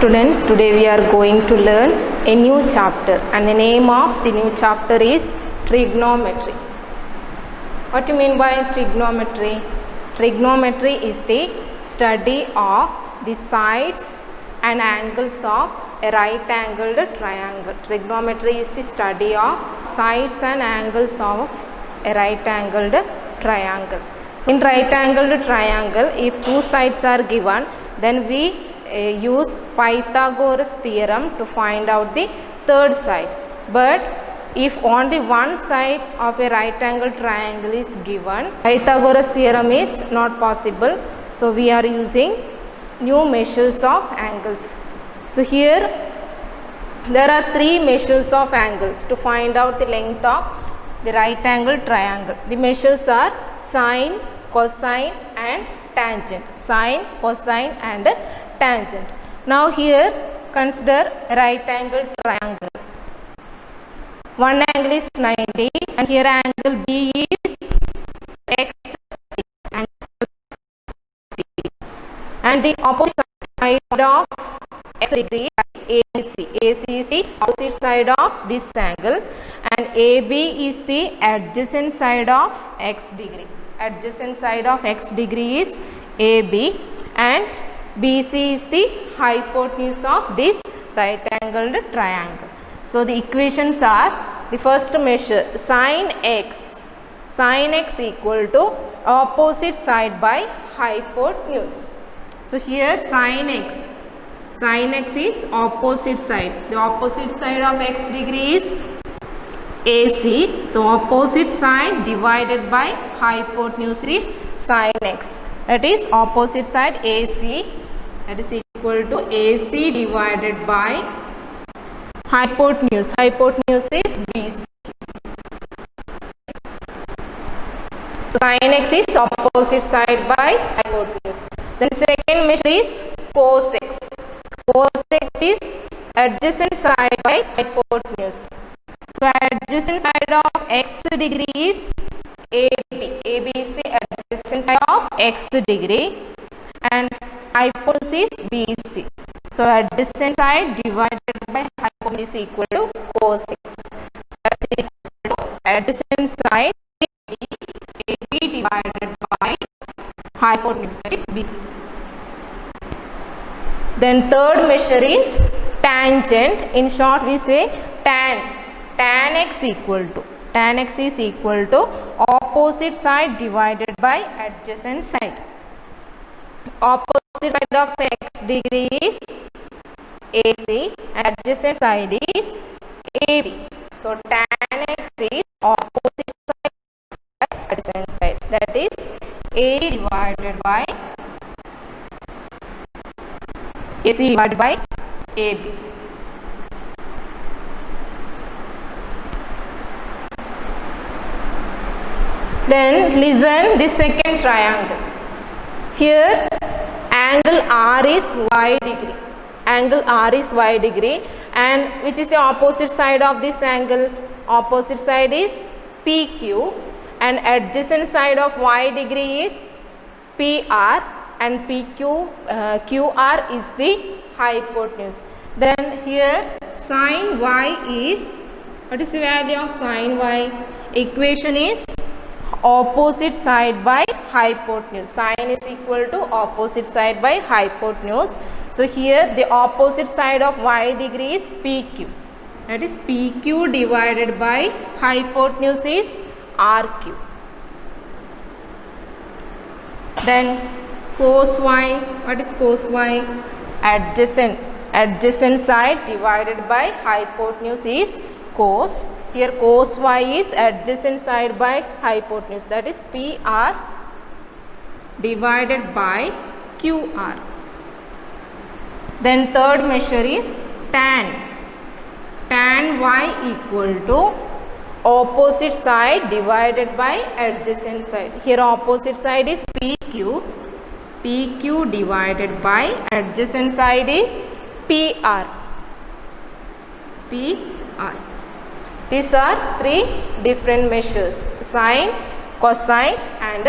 Students, today we are going to learn a new chapter, and the name of the new chapter is trigonometry. What do you mean by trigonometry? Trigonometry is the study of the sides and angles of a right angled triangle. Trigonometry is the study of sides and angles of a right angled triangle. So in right angled triangle, if two sides are given, then we use Pythagoras theorem to find out the third side. But if only one side of a right angle triangle is given, Pythagoras theorem is not possible. So we are using new measures of angles. So here there are three measures of angles to find out the length of the right angle triangle. The measures are sine, cosine and tangent. Sine, cosine and tangent. Now here consider a right angle triangle. One angle is 90 and here angle B is x and the opposite side of x degree is AC. AC is the opposite side of this angle and AB is the adjacent side of x degree. Adjacent side of x degree is AB and BC is the hypotenuse of this right angled triangle. So the equations are, the first measure sin x. Sin x equal to opposite side by hypotenuse. So here sin x is opposite side. The opposite side of x degree is AC. So opposite side divided by hypotenuse is sin x. That is opposite side AC, that is equal to AC divided by hypotenuse. Hypotenuse is BC. Sin x is opposite side by hypotenuse. Then second measure is cos x. Cos x is adjacent side by hypotenuse. So adjacent side of x degree is AB. AB is the adjacent side of x degree and hypotenuse is BC. So adjacent side divided by hypotenuse is equal to cos x. That's equal to adjacent side AB divided by hypotenuse, that is BC. Then third measure is tangent. In short we say tan. Tan x is equal to opposite side divided by adjacent side. Opposite side of x degree is AC and adjacent side is AB. So tan x is opposite side by adjacent side, that is AC divided by AB. Then listen this second triangle. Here angle R is y degree. Angle R is y degree and which is the opposite side of this angle? Opposite side is PQ and adjacent side of y degree is PR and QR is the hypotenuse. Then here sin y is, what is the value of sin y? Equation is opposite side by hypotenuse. Sin is equal to opposite side by hypotenuse. So here the opposite side of y degree is PQ. That is PQ divided by hypotenuse is RQ. Then cos y, what is cos y? Adjacent side divided by hypotenuse is cos. Here cos y is adjacent side by hypotenuse, that is PR divided by QR. Then third measure is tan. Tan y equal to opposite side divided by adjacent side. Here opposite side is PQ. PQ divided by adjacent side is PR. These are three different measures: sine, cosine and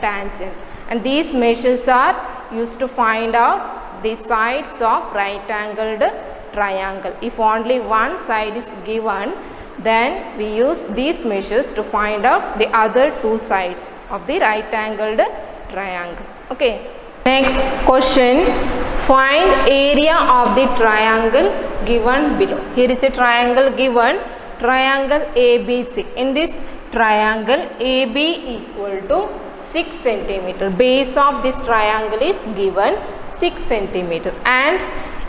tangent. And these measures are used to find out the sides of right angled triangle. If only one side is given, then we use these measures to find out the other two sides of the right angled triangle. Okay. Next question, find area of the triangle given below. Here is a triangle given, triangle ABC. In this triangle, AB equal to 6 centimeter. Base of this triangle is given 6 centimeter and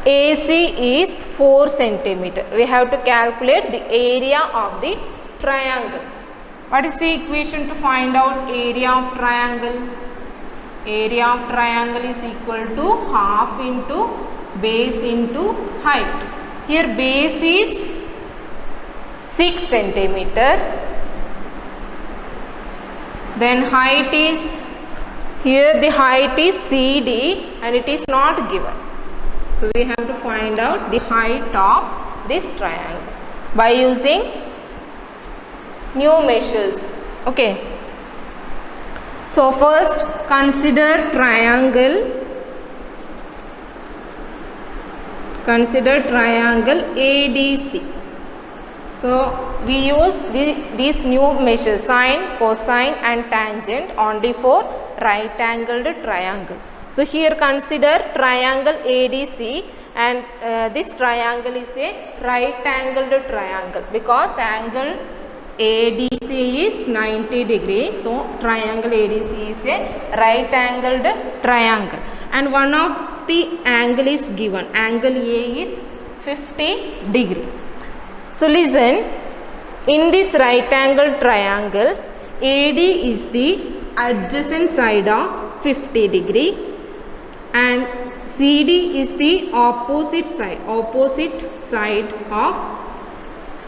AC is 4 centimeter. We have to calculate the area of the triangle. What is the equation to find out area of triangle? Area of triangle is equal to half into base into height. Here base is 6 centimeter. Then height is, here the height is CD and it is not given. So we have to find out the height of this triangle by using new measures. Okay. So first consider triangle ADC. So we use these new measures, sine, cosine and tangent only for right angled triangle. So here consider triangle ADC, and this triangle is a right angled triangle because angle ADC is 90 degrees. So triangle ADC is a right angled triangle and one of the angle is given, angle A is 50 degree. So listen, in this right angled triangle, AD is the adjacent side of 50 degree and CD is the opposite side of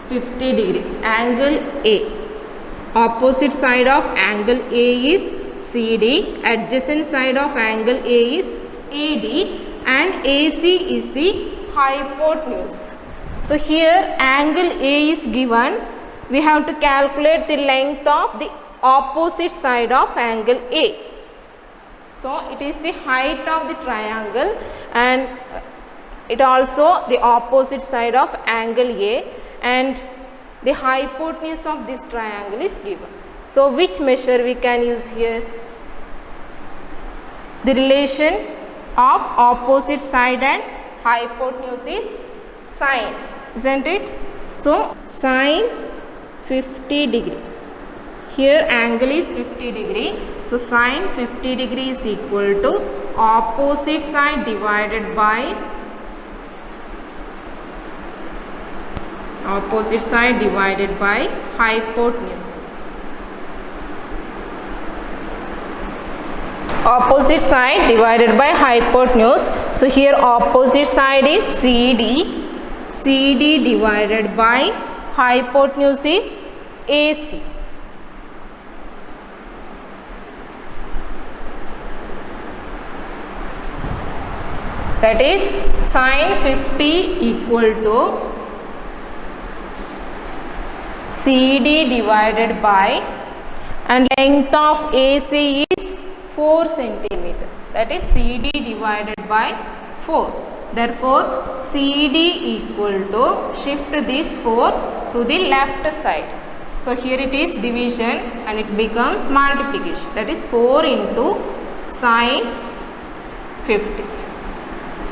50 degree. Angle A, opposite side of angle A is CD, adjacent side of angle A is AD and AC is the hypotenuse. So here angle A is given, we have to calculate the length of the opposite side of angle A. So it is the height of the triangle and it also the opposite side of angle A, and the hypotenuse of this triangle is given. So which measure we can use here? The relation of opposite side and hypotenuse is sine, isn't it? So sine 50 degree. Here angle is 50 degree. So sine 50 degree is equal to opposite side divided by hypotenuse. Opposite side divided by hypotenuse. So here opposite side is CD. CD divided by hypotenuse is AC. That is sine 50 equal to CD divided by, and length of AC is 4 centimeter. That is CD divided by 4. Therefore, CD equal to, shift this 4 to the left side. So here it is division and it becomes multiplication. That is 4 into sine 50.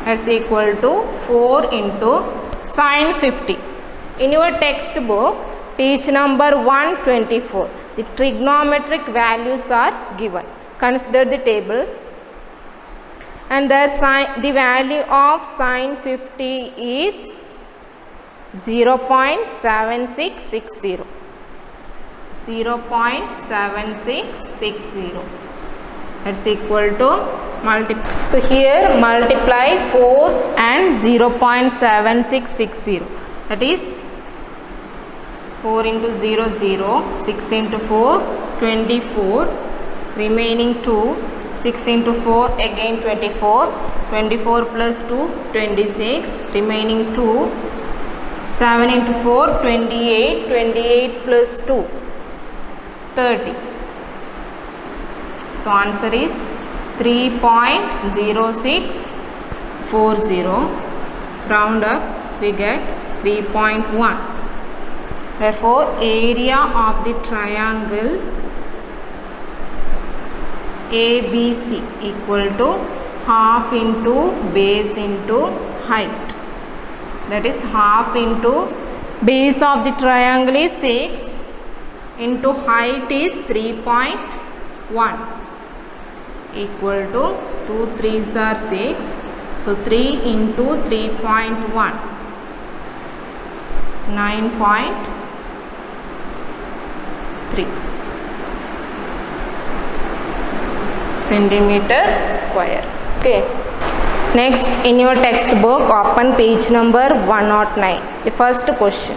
That's equal to 4 into sine 50. In your textbook, page number 124, the trigonometric values are given. Consider the table, and the value of sine 50 is 0.7660. 0.7660. That's equal to multiply. So here multiply 4 and 0.7660. That is 4 into 0, 0, 6 into 4, 24, remaining 2, 6 into 4, again 24, 24 plus 2, 26, remaining 2, 7 into 4, 28, 28 plus 2, 30. So answer is 3.06 40, round up, we get 3.1. Therefore, area of the triangle ABC equal to half into base into height. That is half into base of the triangle is 6 into height is 3.1 equal to 2 3s are 6. So 3 into 3.1, 9.3 centimeter square. Okay. Next, in your textbook, open page number 109. The first question.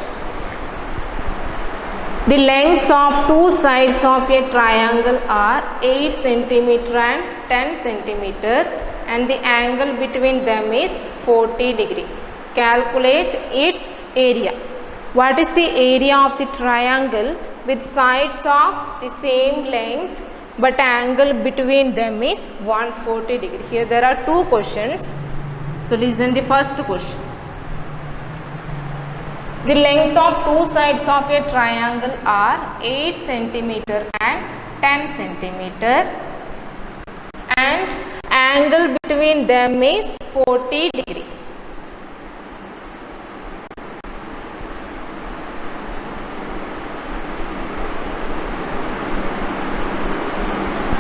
The lengths of two sides of a triangle are 8 centimeter and 10 centimeter, and the angle between them is 40 degree. Calculate its area. What is the area of the triangle with sides of the same length but angle between them is 140 degree? Here there are two questions. So listen the first question. The length of two sides of a triangle are 8 centimeter and 10 centimeter, and angle between them is 40 degree.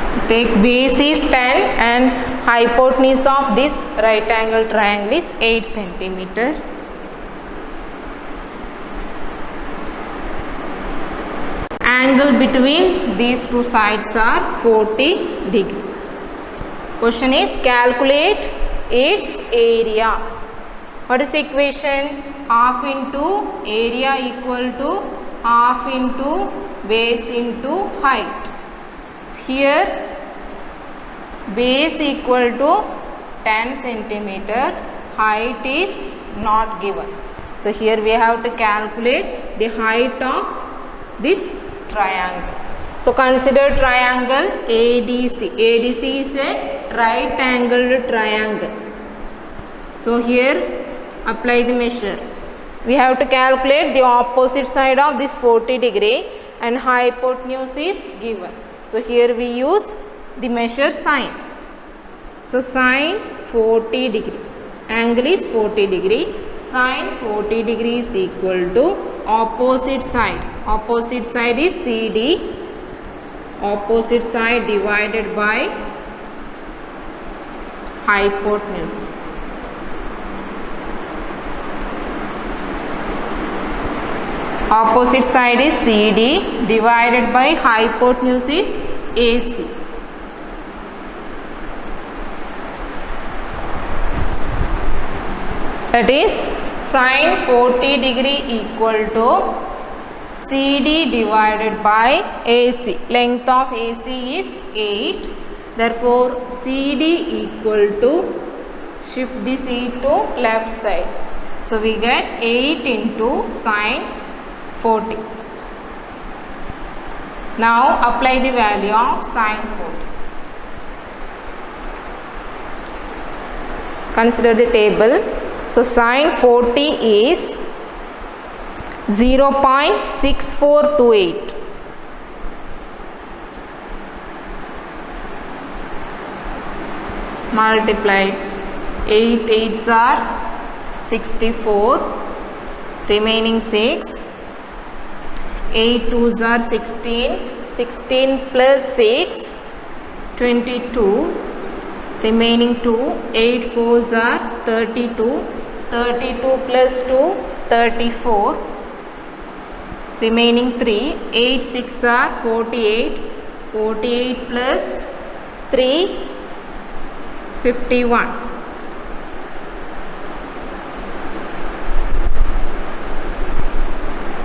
So take base is 10 and hypotenuse of this right angle triangle is 8 centimeter. Angle between these two sides are 40 degree. Question is calculate its area. What is the equation? Half into area equal to half into base into height. Here base equal to 10 centimeter, height is not given. So here we have to calculate the height of this triangle. So consider triangle ADC. ADC is a right angled triangle. So here apply the measure. We have to calculate the opposite side of this 40 degree and hypotenuse is given. So here we use the measure sine. So sine 40 degree. Angle is 40 degree. Sine 40 degree is equal to opposite side. Opposite side is CD. Opposite side divided by hypotenuse. Opposite side is CD divided by hypotenuse is AC. That is sine 40 degree equal to CD divided by AC. Length of AC is 8. Therefore, CD equal to, shift the C to left side. So, we get 8 into sine 40. Now, apply the value of sine 40. Consider the table. So, sine 40 is 0.6428. Multiply 8 8s are 64, remaining 6. 8 2s are 16, 16 plus 6 22, remaining 2. 8 4s are 32, 32 plus 2 34, remaining 3. 8 6 are 48, 48 plus 3 51.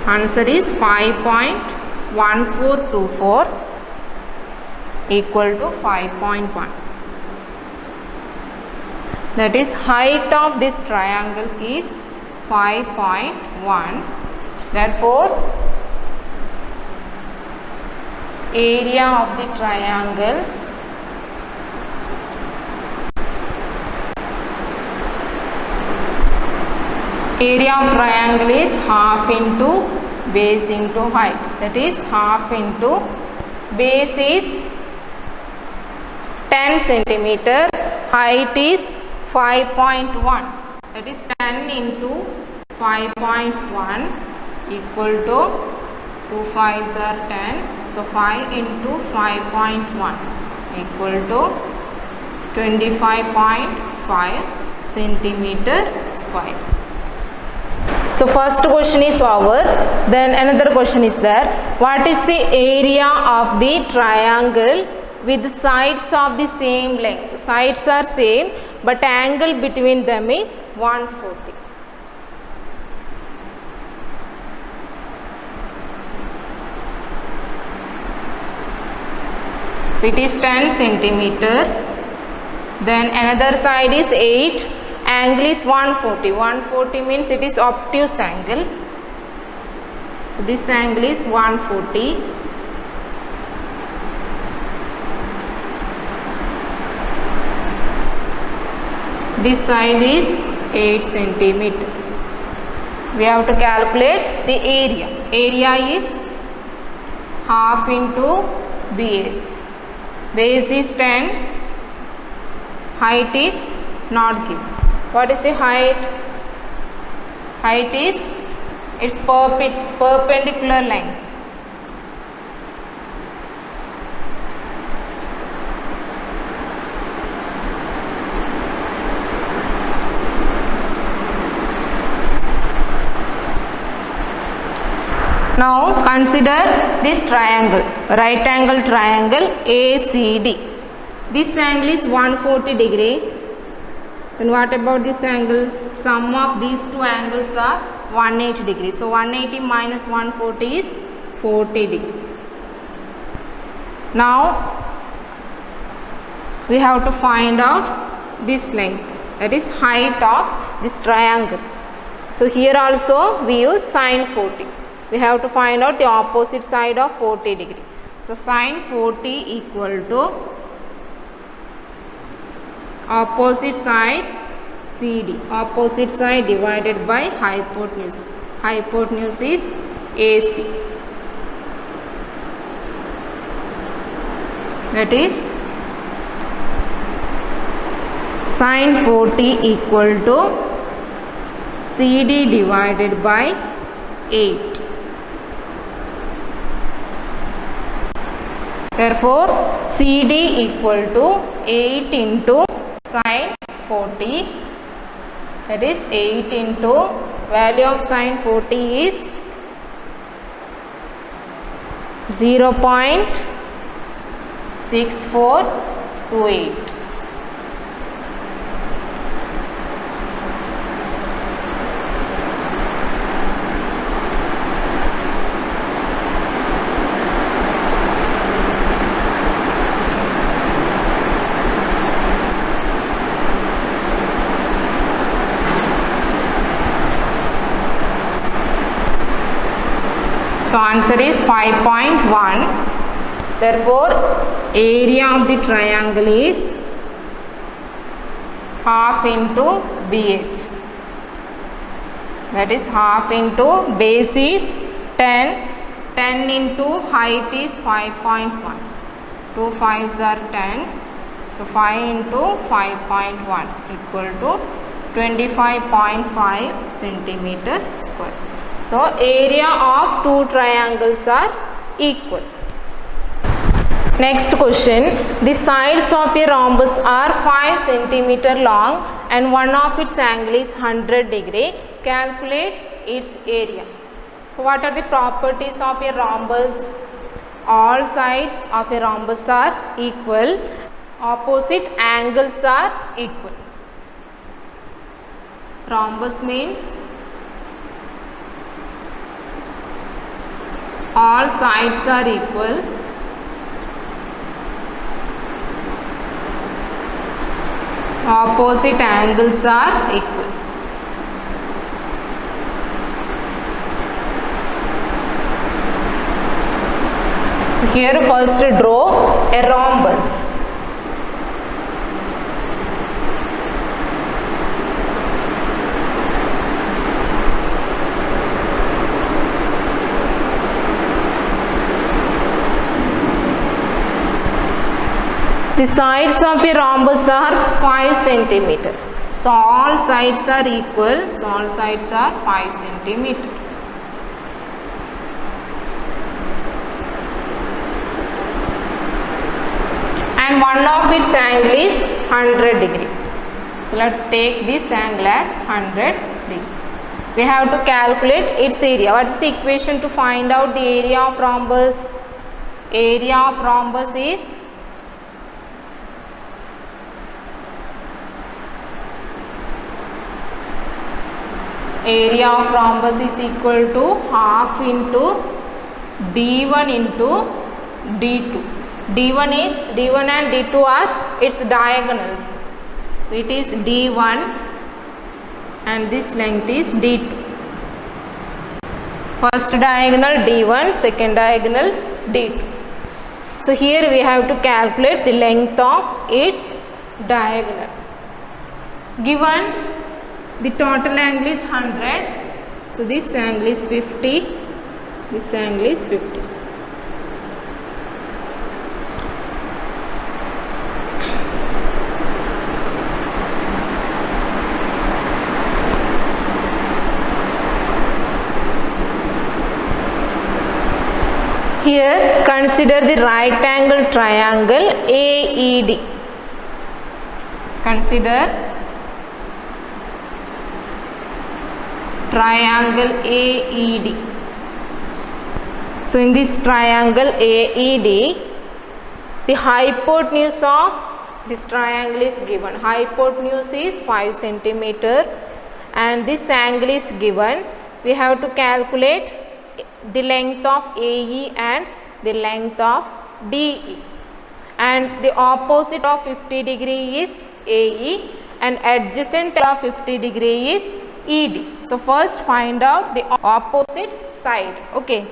Answer is 5.1424 equal to 5.1. That is, height of this triangle is 5.1. Therefore, area of the triangle area of triangle is half into base into height. That is half into base is 10 centimeter, height is 5.1. That is 10 into 5.1 equal to 2 5s are 10. So 5 into 5.1 equal to 25.5 centimeter square. So first question is over. Then another question is there. What is the area of the triangle with sides of the same length? Sides are same, but angle between them is 140. So it is 10 centimeter. Then another side is 8. Angle is 140. 140 means it is obtuse angle. This angle is 140. This side is 8 centimeter. We have to calculate the area. Area is half into BH. Base is 10. Height is not given. What is the height? Height is its perpendicular length. Now consider this triangle, right angle triangle ACD. This angle is 140 degree. And what about this angle? Sum of these two angles are 180 degree. So 180 minus 140 is 40 degree. Now we have to find out this length, that is height of this triangle. So here also we use sine 40. We have to find out the opposite side of 40 degree. So sine 40 equal to opposite side CD. Opposite side divided by hypotenuse. Hypotenuse is AC. That is sine 40 equal to CD divided by 8. Therefore, CD equal to 8 into sine 40. That is 8 into value of sine 40 is 0.6428. So answer is 5.1. Therefore, area of the triangle is half into BH. That is half into base is 10. 10 into height is 5.1. 2 5s are 10. So 5 into 5.1 equal to 25.5 centimeter square. So area of two triangles are equal. Next question. The sides of a rhombus are 5 centimeter long and one of its angle is 100 degree. Calculate its area. So what are the properties of a rhombus? All sides of a rhombus are equal. Opposite angles are equal. Rhombus means all sides are equal. Opposite angles are equal. So here first draw a rhombus. The sides of a rhombus are 5 centimeter. So all sides are equal. So all sides are 5 centimeter. And one of its angle is 100 degree. So let's take this angle as 100 degree. We have to calculate its area. What is the equation to find out the area of rhombus? Area of rhombus is equal to half into d1 into d2. d1 and d2 are its diagonals. It is d1 and this length is d2. First diagonal d1, second diagonal d2. So here we have to calculate the length of its diagonal. Given the total angle is 100, so this angle is 50, this angle is 50. Here consider the right angle triangle AED. Consider triangle AED. So in this triangle AED, the hypotenuse of this triangle is given. Hypotenuse is 5 centimeter and this angle is given. We have to calculate the length of AE and the length of DE, and the opposite of 50 degree is AE and adjacent of 50 degree is ED. So first find out the opposite side. Okay.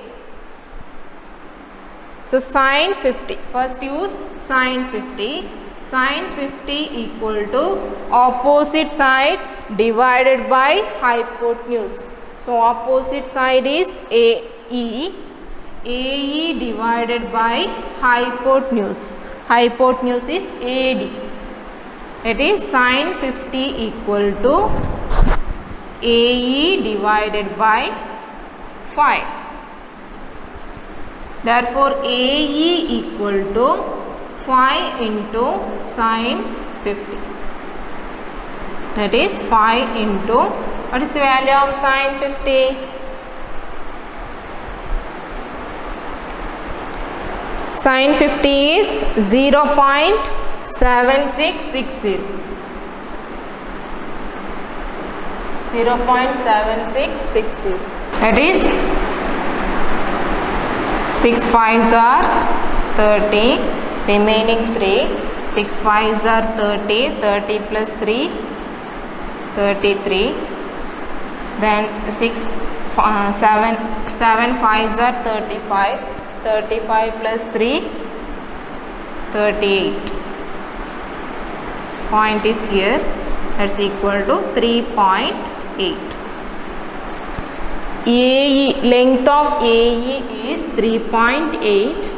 So sine 50. First use sine 50. Sine 50 equal to opposite side divided by hypotenuse. So opposite side is AE. AE divided by hypotenuse. Hypotenuse is AD. That is sine 50 equal to AE divided by 5. Therefore, AE equal to 5 into sine 50. That is 5 into, what is the value of sine 50? Sine 50 is 0.7660. 0.7660. That is 6 5s are 30, remaining 3. 6 5s are 30, 30 plus 3, 33. Then 7 5s are 35, 35 plus 3, 38. Point is here, that's equal to 3.8. AE, length of AE is 3.8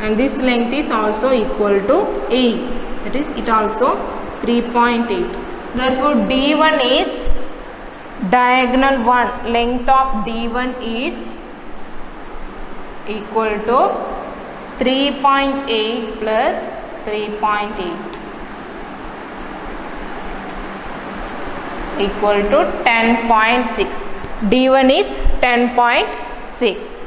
and this length is also equal to AE, that is it also 3.8. Therefore D1 is diagonal 1, length of D1 is equal to 3.8 plus 3.8 equal to 10.6. D1 is 10.6.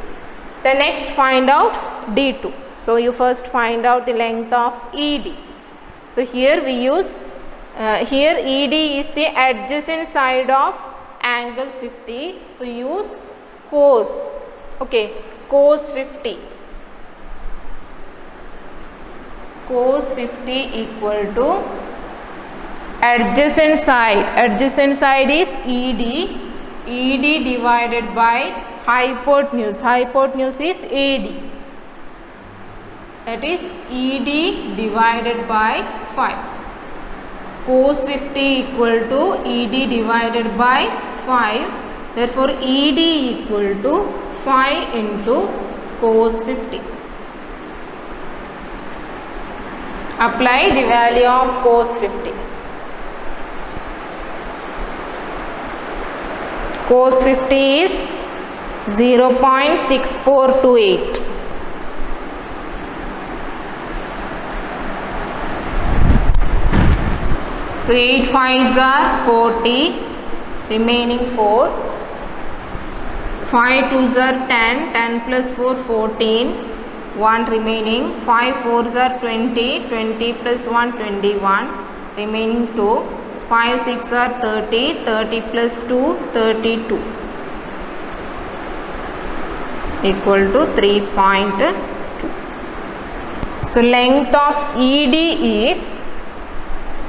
The next find out D2. So you first find out the length of ED. So here we use, here ED is the adjacent side of angle 50. So use cos. Okay, cos 50. Cos 50 equal to adjacent side. Adjacent side is ED. ED divided by hypotenuse. Hypotenuse is AD. That is ED divided by 5. Cos 50 equal to ED divided by 5. Therefore, ED equal to 5 into cos 50. Apply the value of cos 50. Cos 50 is 0.6428. So 8 5s are 40, remaining 4. 5 2s are 10, 10 plus 4 14, 1 remaining. 5 4s are 20, 20 plus 1 21, remaining 2. 5 6 are 30, 30 plus 2 32, equal to 3.2. So length of ED is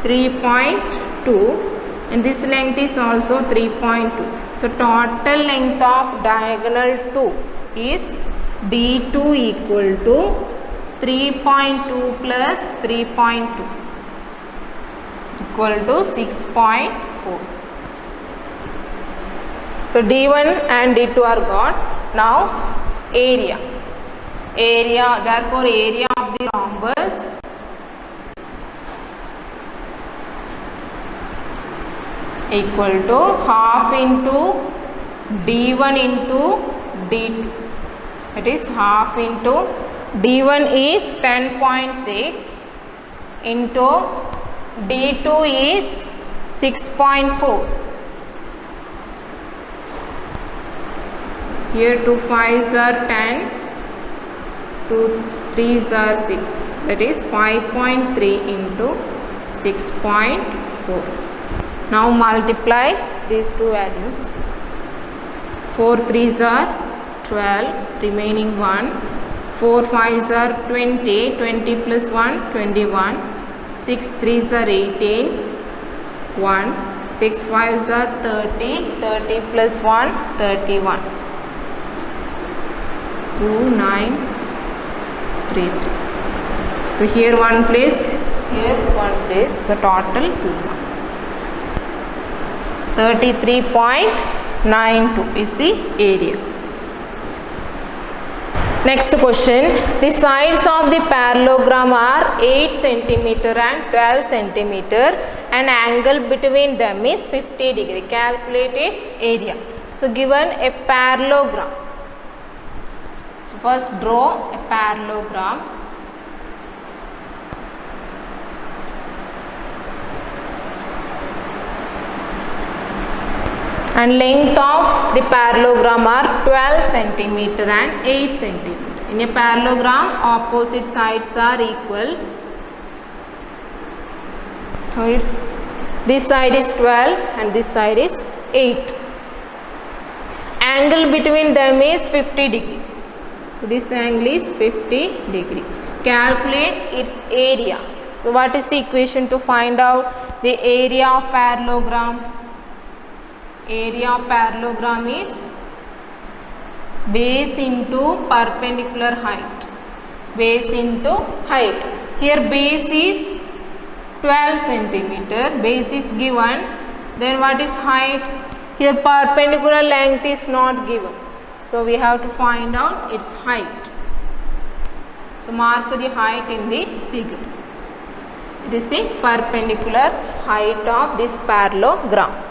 3.2 and this length is also 3.2. So total length of diagonal 2 is D2 equal to 3.2 plus 3.2 equal to 6.4. So D1 and D2 are got. Now area. Therefore area of the rhombus equal to half into D1 into D2. That is half into D1 is 10.6 into D2 is 6.4. Here 2 5s are 10, 2 3s are 6. That is 5.3 into 6.4. Now multiply these two values. 4 3s are 12, remaining 1. 4 5s are 20, 20 plus 1 21. 6 3s are 18, 1. 6 5s are 30, 30 plus 1 31. 2 9 3 3. So here one place, here one place. So total 2. 33.92 is the area. Next question. The sides of the parallelogram are 8 cm and 12 cm and angle between them is 50 degree. Calculate its area. So given a parallelogram. So first draw a parallelogram. And length of the parallelogram are 12 cm and 8 cm. In a parallelogram, opposite sides are equal. So it's this side is 12 and this side is 8. Angle between them is 50 degree. So this angle is 50 degree. Calculate its area. So what is the equation to find out the area of parallelogram? Area of parallelogram is base into perpendicular height. Base into height. Here base is 12 cm. Base is given. Then what is height? Here perpendicular length is not given. So we have to find out its height. So mark the height in the figure. It is the perpendicular height of this parallelogram.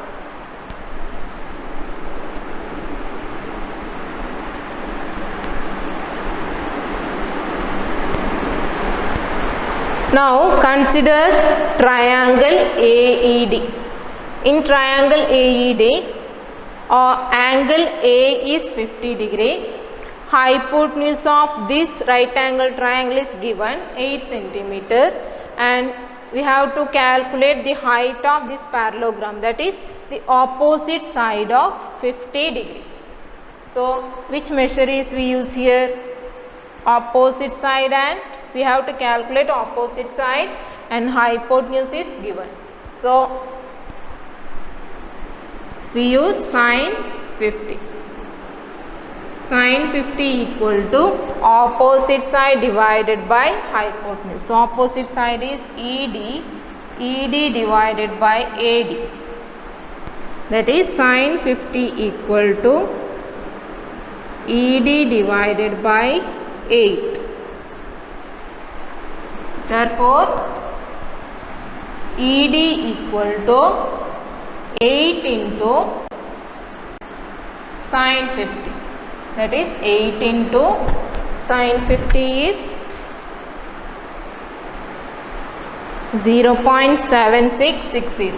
Now consider triangle AED. In triangle AED, angle A is 50 degree. Hypotenuse of this right angle triangle is given 8 cm and we have to calculate the height of this parallelogram, that is the opposite side of 50 degree. So which measure is we use here? Opposite side, and we have to calculate opposite side and hypotenuse is given. So we use sin 50. Sin 50 equal to opposite side divided by hypotenuse. So opposite side is ED. ED divided by AD. That is sin 50 equal to ED divided by 8. Therefore, ED equal to 8 into sin 50. That is 8 into sin 50 is 0.7660.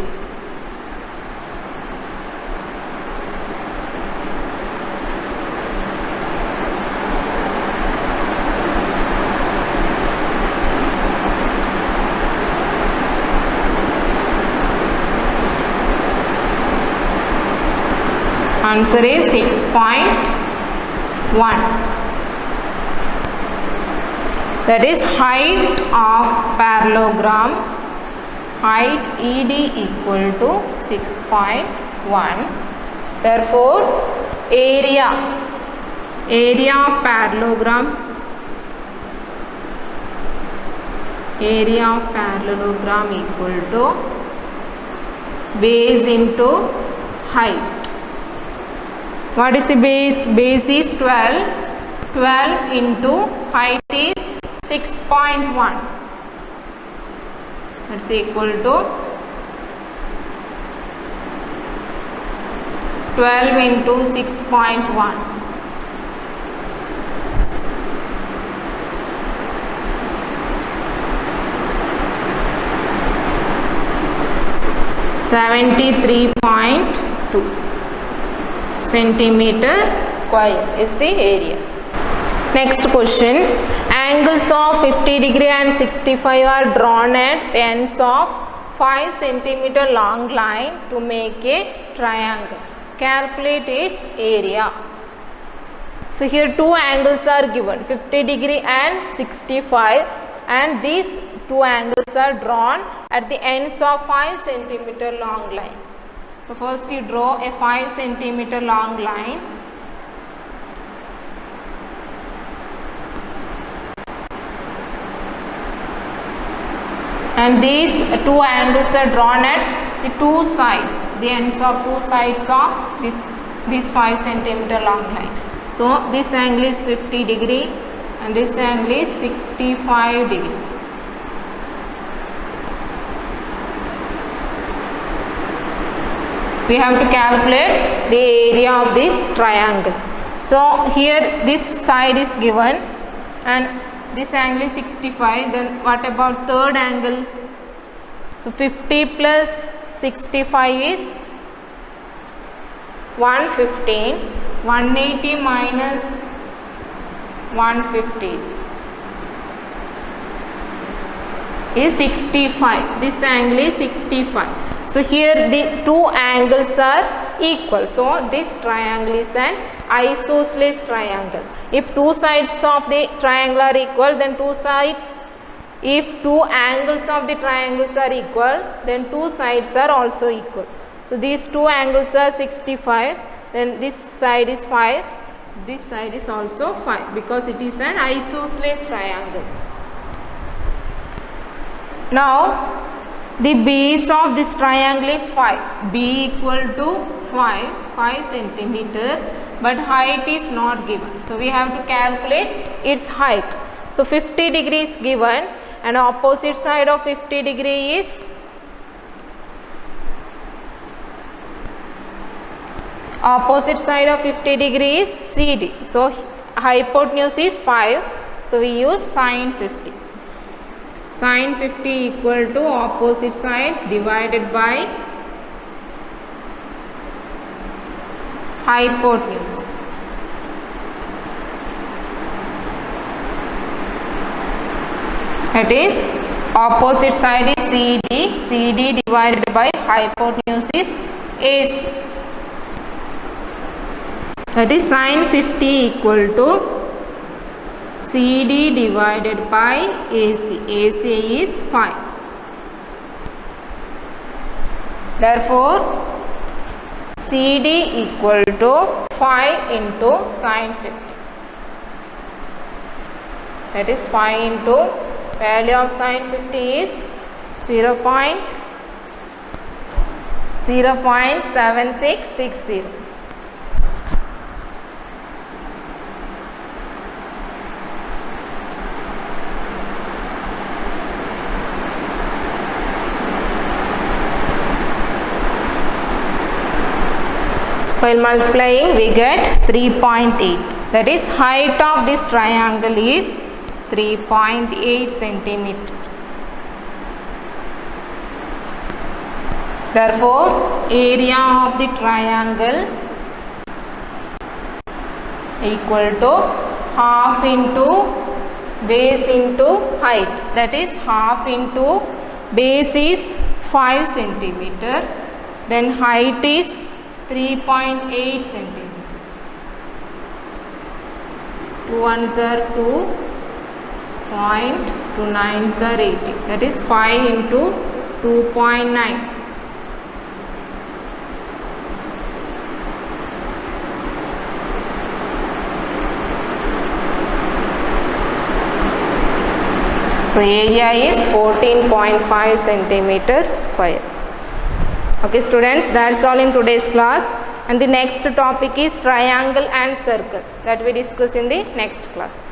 Answer is 6.1. That is height of parallelogram. Height ED equal to 6.1. Therefore, area of parallelogram equal to base into height. What is the base? Base is 12. 12 into height is 6.1. That's equal to 12 into 6.1. 73.2 centimeter square is the area. Next question. Angles of 50 degree and 65 are drawn at the ends of 5 centimeter long line to make a triangle. Calculate its area. So here two angles are given, 50 degree and 65, and these two angles are drawn at the ends of 5 centimeter long line. So first you draw a 5 centimeter long line. And these two angles are drawn at the two sides, the ends of two sides of this 5 centimeter long line. So this angle is 50 degree and this angle is 65 degree. We have to calculate the area of this triangle. So here this side is given and this angle is 65. Then what about third angle? So 50 plus 65 is 115. 180 minus 115 is 65. This angle is 65. So here the two angles are equal. So this triangle is an isosceles triangle. If two sides of the triangle are equal, then if two angles of the triangles are equal, then two sides are also equal. So these two angles are 65, then this side is 5, this side is also 5 because it is an isosceles triangle. Now the base of this triangle is 5, b equal to 5 centimeter, but height is not given. So we have to calculate its height. So 50 degrees given and opposite side of 50 degree is CD. So hypotenuse is 5. So we use sin 50. Sin 50 equal to opposite side divided by hypotenuse. That is opposite side is CD divided by hypotenuse is AC. That is sin 50 equal to CD divided by AC. AC is 5. Therefore, CD equal to 5 into sin 50. That is 5 into value of sin 50 is 0.7660. While multiplying we get 3.8. That is height of this triangle is 3.8 centimeter. Therefore, area of the triangle equal to half into base into height. That is half into base is 5 centimeter. Then height is 3.8 centimeter. 2 ones are 2, 2 nines are 80. That is 5 into 2.9. So area is 14.5 centimeter square. Okay students, that's all in today's class, and the next topic is triangle and circle that we discuss in the next class.